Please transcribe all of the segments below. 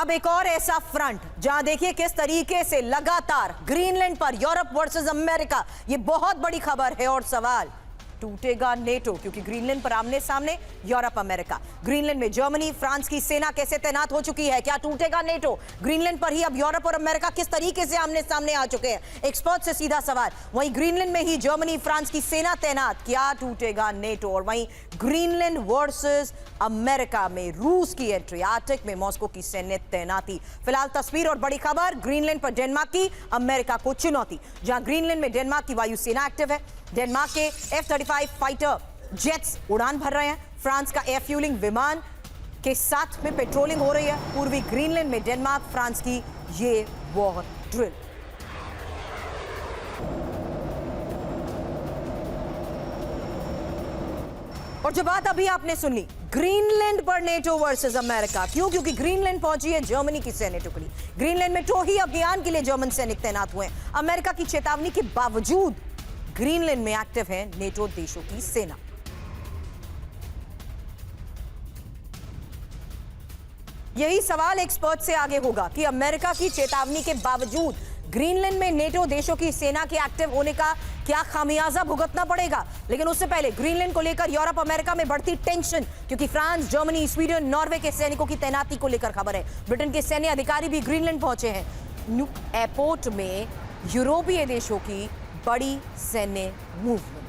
अब एक और ऐसा फ्रंट जहां देखिए किस तरीके से लगातार ग्रीनलैंड पर यूरोप वर्सेस अमेरिका, ये बहुत बड़ी खबर है। और सवाल, टूटेगा नेटो? क्योंकि ग्रीनलैंड पर आमने सामने यूरोप अमेरिका। ग्रीनलैंड में जर्मनी फ्रांस की सेना कैसे तैनात हो चुकी है, क्या टूटेगा नेटो? ग्रीनलैंड पर ही अब यूरोप और अमेरिका किस तरीके से आमने सामने आ चुके हैं, एक्सपर्ट से सीधा सवाल। वहीं ग्रीनलैंड में ही जर्मनी फ्रांस की सेना तैनात, क्या टूटेगा नेटो? और वहीं ग्रीनलैंड वर्सेस अमेरिका में रूस की एंट्री, आर्कटिक में मॉस्को की सैन्य तैनाती। फिलहाल तस्वीर और बड़ी खबर, ग्रीनलैंड पर डेनमार्क की अमेरिका को चुनौती। जहां ग्रीनलैंड में डेनमार्क की वायुसेना एक्टिव है, डेनमार्क के F-35 फाइटर जेट्स उड़ान भर रहे हैं, फ्रांस का एयर फ्यूलिंग विमान के साथ में पेट्रोलिंग हो रही है। पूर्वी ग्रीनलैंड में डेनमार्क फ्रांस की ये वॉर ड्रिल। और जो बात अभी आपने सुन ली, ग्रीनलैंड पर नेटो वर्सेस अमेरिका, क्यों? क्योंकि ग्रीनलैंड पहुंची है जर्मनी की सैन्य टुकड़ी। ग्रीनलैंड में टोही अभियान के लिए जर्मन सैनिक तैनात हुए हैं। अमेरिका की चेतावनी के बावजूद ग्रीनलैंड में एक्टिव है नेटो देशों की सेना। यही सवाल एक्सपर्ट से आगे होगा कि अमेरिका की चेतावनी के बावजूद ग्रीनलैंड में नेटो देशों की सेना के एक्टिव होने का क्या खामियाजा भुगतना पड़ेगा। लेकिन उससे पहले ग्रीनलैंड को लेकर यूरोप अमेरिका में बढ़ती टेंशन, क्योंकि फ्रांस जर्मनी स्वीडन नॉर्वे के सैनिकों की तैनाती को लेकर खबर है। ब्रिटेन के सैन्य अधिकारी भी ग्रीनलैंड पहुंचे हैं। न्यूक एयरपोर्ट में यूरोपीय देशों की बड़ी सैन्य मूवमेंट।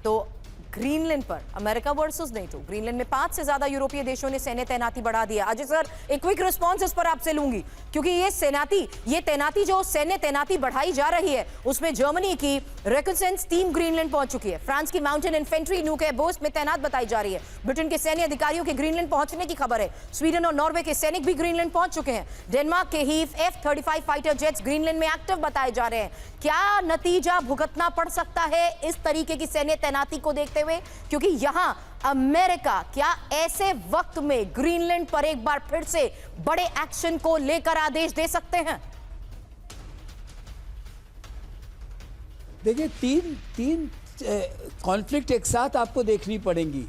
तो ग्रीनलैंड पर अमेरिका वर्सेस नेटो, ग्रीनलैंड में 5 से ज्यादा यूरोपीय देशों ने सैन्य तैनाती बढ़ा दिया। अजय सर, एक क्विक रिस्पांस इस पर आपसे लूंगी, क्योंकि ये तैनाती जो सैन्य तैनाती बढ़ाई जा रही है, उसमें जर्मनी की रिकॉन्सेंस टीम ग्रीनलैंड पहुंच चुकी है, फ्रांस की माउंटेन इन्फेंट्री न्यूक एयरबेस में तैनात बताई जा रही है, ब्रिटेन के सैन्य अधिकारियों के ग्रीनलैंड पहुंचने की खबर है, स्वीडन और नॉर्वे के सैनिक भी ग्रीनलैंड पहुंच चुके हैं, डेनमार्क के ही F-35 फाइटर जेट्स ग्रीनलैंड में एक्टिव बताए जा रहे हैं। क्या नतीजा भुगतना पड़ सकता है इस तरीके की सैन्य तैनाती को देखते हुए? क्योंकि यहां अमेरिका क्या ऐसे वक्त में ग्रीनलैंड पर एक बार फिर से बड़े एक्शन को लेकर आदेश दे सकते हैं? देखिए, तीन कॉन्फ्लिक्ट एक साथ आपको देखनी पड़ेंगी।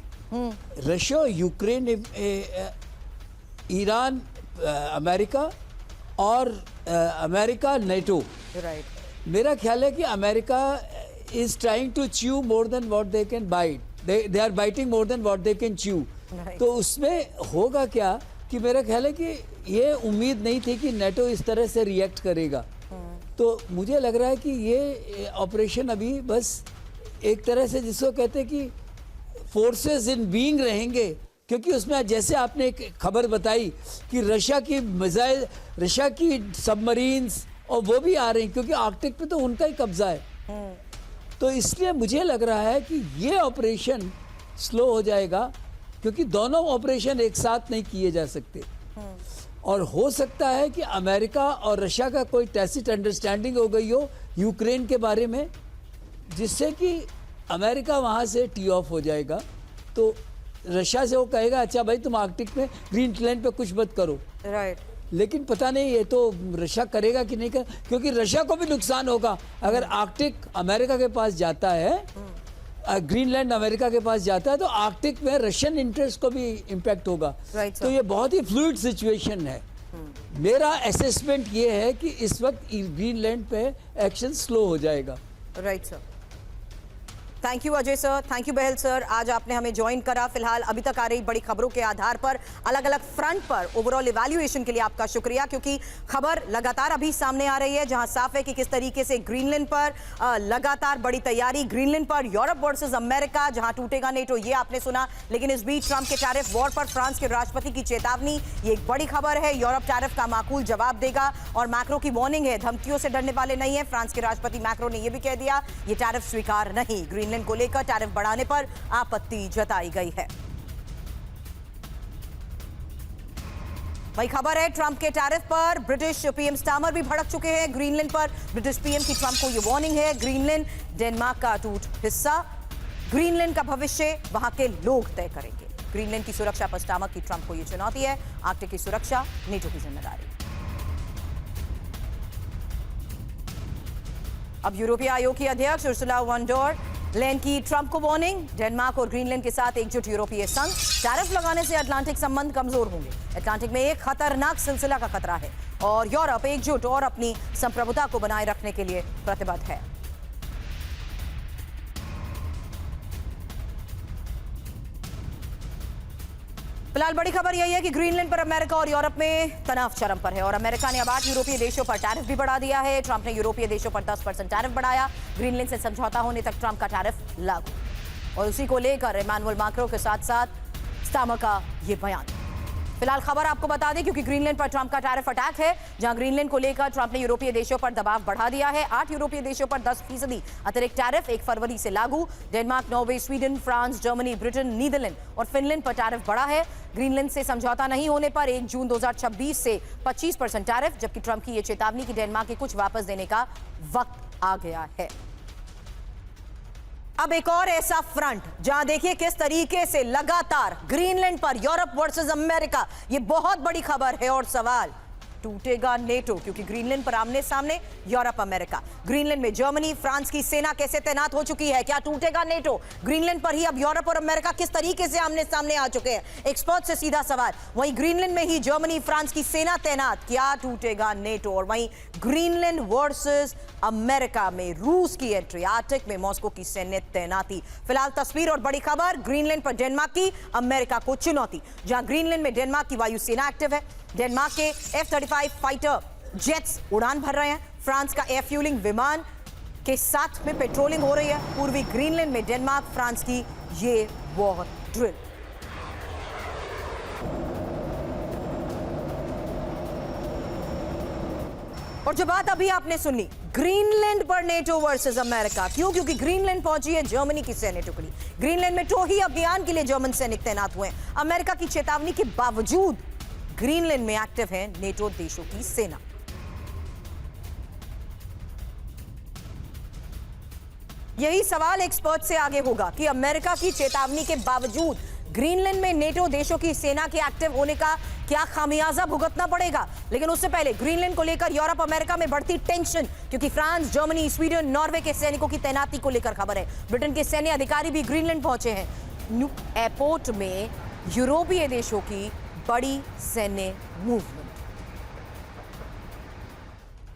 रशिया, यूक्रेन, ईरान, अमेरिका और अमेरिका नेटो। राइट। मेरा ख्याल है कि America is trying to chew more than what they can bite. They are biting more than what they can chew. तो उसमें होगा क्या कि मेरा ख्याल है कि ये उम्मीद नहीं थी कि नेटो इस तरह से रिएक्ट करेगा। तो मुझे लग रहा है कि ये ऑपरेशन अभी बस एक तरह से जिसको कहते हैं कि फोर्सेस इन बीइंग रहेंगे, क्योंकि उसमें जैसे आपने एक खबर बताई कि रशिया की मिसाइल, रशिया की सबमरीन्स और वो भी आ रही, क्योंकि आर्कटिक पे तो उनका ही कब्जा है। तो इसलिए मुझे लग रहा है कि ये ऑपरेशन स्लो हो जाएगा, क्योंकि दोनों ऑपरेशन एक साथ नहीं किए जा सकते। और हो सकता है कि अमेरिका और रशिया का कोई टैसिट अंडरस्टैंडिंग हो गई हो यूक्रेन के बारे में, जिससे कि अमेरिका वहाँ से टी ऑफ हो जाएगा। तो रशिया से वो कहेगा अच्छा भाई तुम आर्कटिक में ग्रीनलैंड पे कुछ मत करो। राइट। लेकिन पता नहीं ये तो रशिया करेगा कि नहीं कर, क्योंकि रशिया को भी नुकसान होगा अगर आर्कटिक अमेरिका के पास जाता है, ग्रीनलैंड अमेरिका के पास जाता है, तो आर्कटिक में रशियन इंटरेस्ट को भी इम्पैक्ट होगा। तो ये बहुत ही फ्लूइड सिचुएशन है। मेरा असेसमेंट ये है कि इस वक्त ग्रीनलैंड पे एक्शन स्लो हो जाएगा। Right sir. Thank you Ajay sir, thank you Bahl sir, आज आपने हमें ज्वाइन करा। फिलहाल अभी तक आ रही बड़ी खबरों के आधार पर अलग अलग फ्रंट पर ओवरऑल इवैल्यूएशन के लिए आपका शुक्रिया, क्योंकि खबर लगातार अभी सामने आ रही है, जहां साफ है कि किस तरीके से ग्रीनलैंड पर लगातार बड़ी तैयारी, ग्रीनलैंड पर यूरोप वर्सेस अमेरिका, जहां टूटेगा नेटो ये आपने सुना। लेकिन इस बीच ट्रंप के टैरिफ वॉर पर फ्रांस के राष्ट्रपति की चेतावनी, ये एक बड़ी खबर है। यूरोप टैरिफ का माकूल जवाब देगा, और मैक्रो की वार्निंग है, धमकियों से डरने वाले नहीं है। फ्रांस के राष्ट्रपति मैक्रो ने यह भी कह दिया ये टैरिफ स्वीकार नहीं, ग्रीनलैंड को लेकर टैरिफ बढ़ाने पर आपत्ति जताई गई है। वही खबर है ट्रंप के टैरिफ पर, ब्रिटिश पीएम स्टामर भी भड़क चुके हैं ग्रीनलैंड पर। ब्रिटिश पीएम की ट्रंप को यह वार्निंग है, ग्रीनलैंड डेनमार्क का अटूट हिस्सा, ग्रीनलैंड का भविष्य वहां के लोग तय करेंगे। ग्रीनलैंड की सुरक्षा पर स्टामर की ट्रंप को यह चुनौती है, आर्कटिक की सुरक्षा नेटो की जिम्मेदारी। अब यूरोपीय आयोग की अध्यक्ष उर्सुला वॉन डर लेन की ट्रंप को वार्निंग, डेनमार्क और ग्रीनलैंड के साथ एकजुट यूरोपीय संघ, टैरिफ लगाने से अटलांटिक संबंध कमजोर होंगे। अटलांटिक में एक खतरनाक सिलसिला का खतरा है और यूरोप एकजुट और अपनी संप्रभुता को बनाए रखने के लिए प्रतिबद्ध है। फिलहाल बड़ी खबर यही है कि ग्रीनलैंड पर अमेरिका और यूरोप में तनाव चरम पर है और अमेरिका ने अब 8 यूरोपीय देशों पर टैरिफ भी बढ़ा दिया है। ट्रंप ने यूरोपीय देशों पर 10% टैरिफ बढ़ाया। ग्रीनलैंड से समझौता होने तक ट्रंप का टैरिफ लागू और उसी को लेकर इमानुएल मैक्रों के साथ साथ स्टामर का ये बयान। फिलहाल खबर आपको बता दें क्योंकि ग्रीनलैंड पर ट्रंप का टैरिफ अटैक है, जहां ग्रीनलैंड को लेकर ट्रंप ने यूरोपीय देशों पर दबाव बढ़ा दिया है। 8 यूरोपीय देशों पर 10% अतिरिक्त टैरिफ 1 फरवरी से लागू। Denmark, Norway, Sweden, France, Germany, Britain, Netherland और फिनलैंड पर टैरिफ बढ़ा है। ग्रीनलैंड से समझौता नहीं होने पर 1 जून 2026 से 25% टैरिफ, जबकि ट्रंप की यह चेतावनी कि डेनमार्क के कुछ वापस देने का वक्त आ गया है। अब एक और ऐसा फ्रंट जहां देखिए किस तरीके से लगातार ग्रीनलैंड पर यूरोप वर्सेस अमेरिका, ये बहुत बड़ी खबर है और सवाल टूटेगा नेटो, क्योंकि ग्रीनलैंड पर आमने सामने यूरोप अमेरिका। ग्रीनलैंड में जर्मनी, फ्रांस की सेना कैसे तैनात हो चुकी है, क्या टूटेगा नेटो? ग्रीनलैंड पर ही अब यूरोप और अमेरिका किस तरीके से आमने सामने आ चुके हैं, एक्सपर्ट से सीधा सवाल। वहीं ग्रीनलैंड में ही जर्मनी, फ्रांस की सेना तैनात, क्या टूटेगा नेटो? और वहीं ग्रीनलैंड वर्सेस अमेरिका में रूस की एंट्री, आर्कटिक में मॉस्को की सैन्य तैनाती। फिलहाल तस्वीर और बड़ी खबर, ग्रीनलैंड पर डेनमार्क की अमेरिका को चुनौती। जहां ग्रीनलैंड में डेनमार्क की वायुसेना एक्टिव है, डेनमार्क के F-35 फाइटर जेट्स उड़ान भर रहे हैं। फ्रांस का एयर फ्यूलिंग विमान के साथ में पेट्रोलिंग हो रही है। पूर्वी ग्रीनलैंड में डेनमार्क फ्रांस की ये वॉर ड्रिल। और जो बात अभी आपने सुनी, ग्रीनलैंड पर नेटो वर्सेस अमेरिका, क्यों? क्योंकि ग्रीनलैंड पहुंची है जर्मनी की सैन्य टुकड़ी। ग्रीनलैंड में टोही अभियान के लिए जर्मन सैनिक तैनात हुए हैं। अमेरिका की चेतावनी के बावजूद ग्रीनलैंड में एक्टिव है नेटो देशों की सेना। यही सवाल एक्सपर्ट से आगे होगा कि अमेरिका की चेतावनी के बावजूद ग्रीनलैंड में नेटो देशों की सेना के एक्टिव होने का क्या खामियाजा भुगतना पड़ेगा। लेकिन उससे पहले ग्रीनलैंड को लेकर यूरोप अमेरिका में बढ़ती टेंशन, क्योंकि फ्रांस, जर्मनी, स्वीडन, नॉर्वे के सैनिकों की तैनाती को लेकर खबर है। ब्रिटेन के सैन्य अधिकारी भी ग्रीनलैंड पहुंचे हैं। न्यूक एयरपोर्ट में यूरोपीय देशों की बड़ी सैन्य मूवमेंट।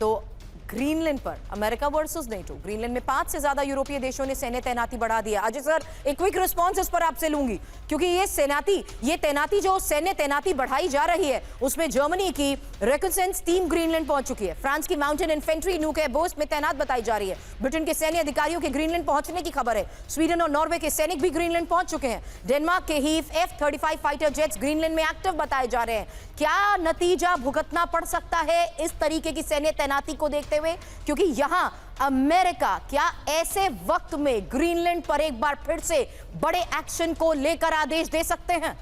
तो ग्रीनलैंड पर अमेरिका वर्सेस नेटो, ग्रीनलैंड में 5 से ज्यादा यूरोपीय देशों ने सैन्य तैनाती बढ़ा दिया। अजय सर, एक क्विक रिस्पांस इस पर आपसे लूंगी, क्योंकि ये तैनाती जो सैन्य तैनाती बढ़ाई जा रही है, उसमें जर्मनी की रिकॉन्सेंस टीम ग्रीनलैंड पहुंच चुकी है। फ्रांस की माउंटेन इन्फेंट्री न्यूक एयरबेस में तैनात बताई जा रही है। ब्रिटेन के सैन्य अधिकारियों के ग्रीनलैंड पहुंचने की खबर है। स्वीडन और नॉर्वे के सैनिक भी ग्रीनलैंड पहुंच चुके हैं। डेनमार्क के ही F-35 फाइटर जेट्स ग्रीनलैंड में एक्टिव बताए जा रहे हैं। क्या नतीजा भुगतना पड़ सकता है इस तरीके की सैन्य तैनाती को देखते हुए? क्योंकि यहां अमेरिका क्या ऐसे वक्त में ग्रीनलैंड पर एक बार फिर से बड़े एक्शन को लेकर आदेश दे सकते हैं?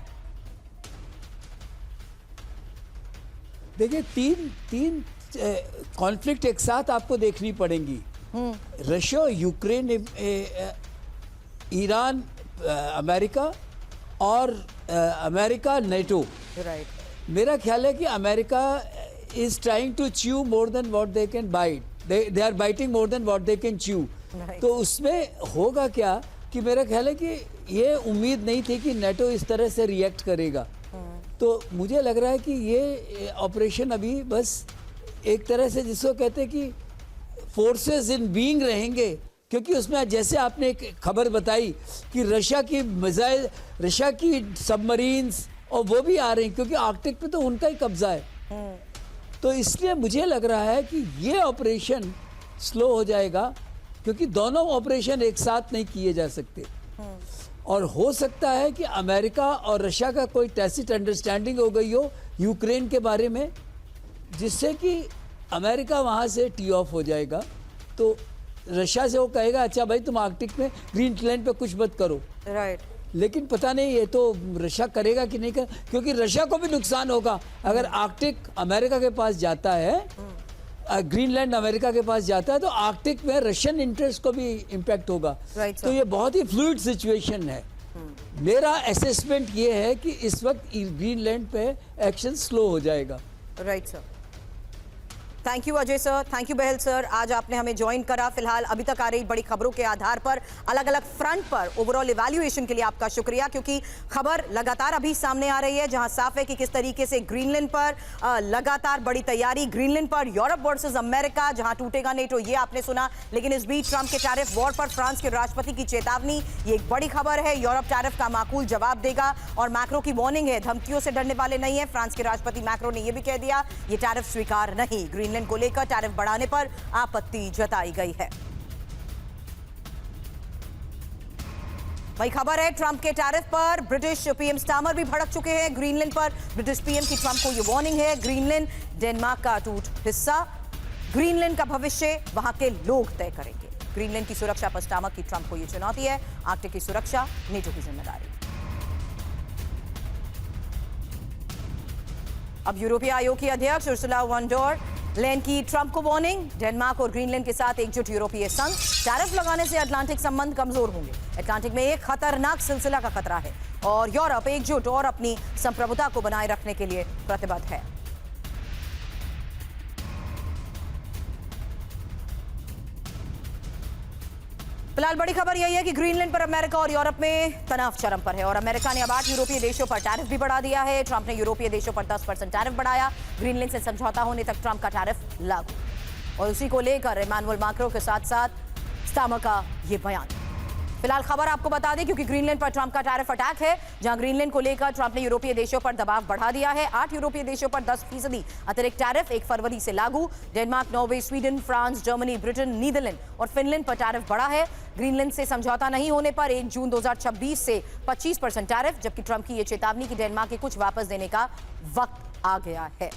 देखिए, तीन कॉन्फ्लिक्ट एक साथ आपको देखनी पड़ेंगी। रशिया, यूक्रेन, ईरान, अमेरिका और अमेरिका नेटो। राइट। मेरा ख्याल है कि America is trying to chew more than what they can bite. They are biting more than what they can chew. तो उसमें होगा क्या कि मेरा ख्याल है कि ये उम्मीद नहीं थी कि नेटो इस तरह से रिएक्ट करेगा। तो मुझे लग रहा है कि ये ऑपरेशन अभी बस एक तरह से जिसको कहते हैं कि फोर्सेस इन बीइंग रहेंगे, क्योंकि उसमें जैसे आपने एक खबर बताई कि रशिया की मिसाइल, रशिया की सबमरीन्स और वो भी आ रही, क्योंकि आर्कटिक पे तो उनका ही कब्जा है। तो इसलिए मुझे लग रहा है कि ये ऑपरेशन स्लो हो जाएगा, क्योंकि दोनों ऑपरेशन एक साथ नहीं किए जा सकते। और हो सकता है कि अमेरिका और रशिया का कोई टैसिट अंडरस्टैंडिंग हो गई हो यूक्रेन के बारे में, जिससे कि अमेरिका वहाँ से टी ऑफ हो जाएगा। तो रशिया से वो कहेगा अच्छा भाई तुम आर्कटिक में ग्रीनलैंड पे कुछ मत करो। राइट। लेकिन पता नहीं ये तो रशिया करेगा कि नहीं कर, क्योंकि रशिया को भी नुकसान होगा अगर आर्कटिक अमेरिका के पास जाता है, ग्रीनलैंड अमेरिका के पास जाता है, तो आर्कटिक में रशियन इंटरेस्ट को भी इम्पैक्ट होगा। तो ये बहुत ही फ्लूइड सिचुएशन है। मेरा असेसमेंट ये है कि इस वक्त ग्रीनलैंड पे एक्शन स्लो हो जाएगा। Right sir. Thank you Ajay sir, thank you Bahl sir, आज आपने हमें ज्वाइन करा। फिलहाल अभी तक आ रही बड़ी खबरों के आधार पर अलग अलग फ्रंट पर ओवरऑल इवैल्यूएशन के लिए आपका शुक्रिया, क्योंकि खबर लगातार अभी सामने आ रही है जहां साफ है कि किस तरीके से ग्रीनलैंड पर लगातार बड़ी तैयारी, ग्रीनलैंड पर यूरोप वर्सेस अमेरिका, जहां टूटेगा नेटो ये आपने सुना, लेकिन इस बीच ट्रंप के टैरिफ वॉर पर फ्रांस के राष्ट्रपति की चेतावनी, ये एक बड़ी खबर है। यूरोप टैरिफ का माकूल जवाब देगा और मैक्रो की वार्निंग है, धमकियों से डरने वाले नहीं है। फ्रांस के राष्ट्रपति मैक्रो ने यह भी कह दिया ये टैरिफ स्वीकार नहीं, ग्रीनलैंड को लेकर टैरिफ बढ़ाने पर आपत्ति जताई गई है। वही खबर है ट्रंप के टैरिफ पर ब्रिटिश पीएम स्टामर भी भड़क चुके हैं ग्रीनलैंड पर। ब्रिटिश पीएम की ट्रंप को यह वार्निंग है, ग्रीनलैंड डेनमार्क का अटूट हिस्सा, ग्रीनलैंड का भविष्य वहां के लोग तय करेंगे। ग्रीनलैंड की सुरक्षा पर स्टामर की ट्रंप को यह चुनौती है, आर्कटिक की सुरक्षा नेटो की जिम्मेदारी। अब यूरोपीय आयोग की अध्यक्ष उर्सुला वॉन डर लेन की ट्रंप को वार्निंग, डेनमार्क और ग्रीनलैंड के साथ एकजुट यूरोपीय संघ, टैरिफ लगाने से अटलांटिक संबंध कमजोर होंगे। अटलांटिक में एक खतरनाक सिलसिला का खतरा है और यूरोप एकजुट और अपनी संप्रभुता को बनाए रखने के लिए प्रतिबद्ध है। फिलहाल बड़ी खबर यही है कि ग्रीनलैंड पर अमेरिका और यूरोप में तनाव चरम पर है और अमेरिका ने अब 8 यूरोपीय देशों पर टैरिफ भी बढ़ा दिया है। ट्रंप ने यूरोपीय देशों पर 10% टैरिफ बढ़ाया, ग्रीनलैंड से समझौता होने तक ट्रंप का टैरिफ लागू, और उसी को लेकर इमानुएल मैक्रों के साथ साथ स्टामर का ये बयान। फिलहाल खबर आपको बता दें क्योंकि ग्रीनलैंड पर ट्रंप का टैरिफ अटैक है, जहां ग्रीनलैंड को लेकर ट्रंप ने यूरोपीय देशों पर दबाव बढ़ा दिया है। 8 यूरोपीय देशों पर 10% अतिरिक्त टैरिफ 1 फरवरी से लागू। Denmark, Norway, Sweden, France, Germany, Britain, Netherland और फिनलैंड पर टैरिफ बढ़ा है। ग्रीनलैंड से समझौता नहीं होने पर 1 जून 2026 से 25% टैरिफ, जबकि ट्रंप की यह चेतावनी कि डेनमार्क के कुछ वापस देने का वक्त आ गया है।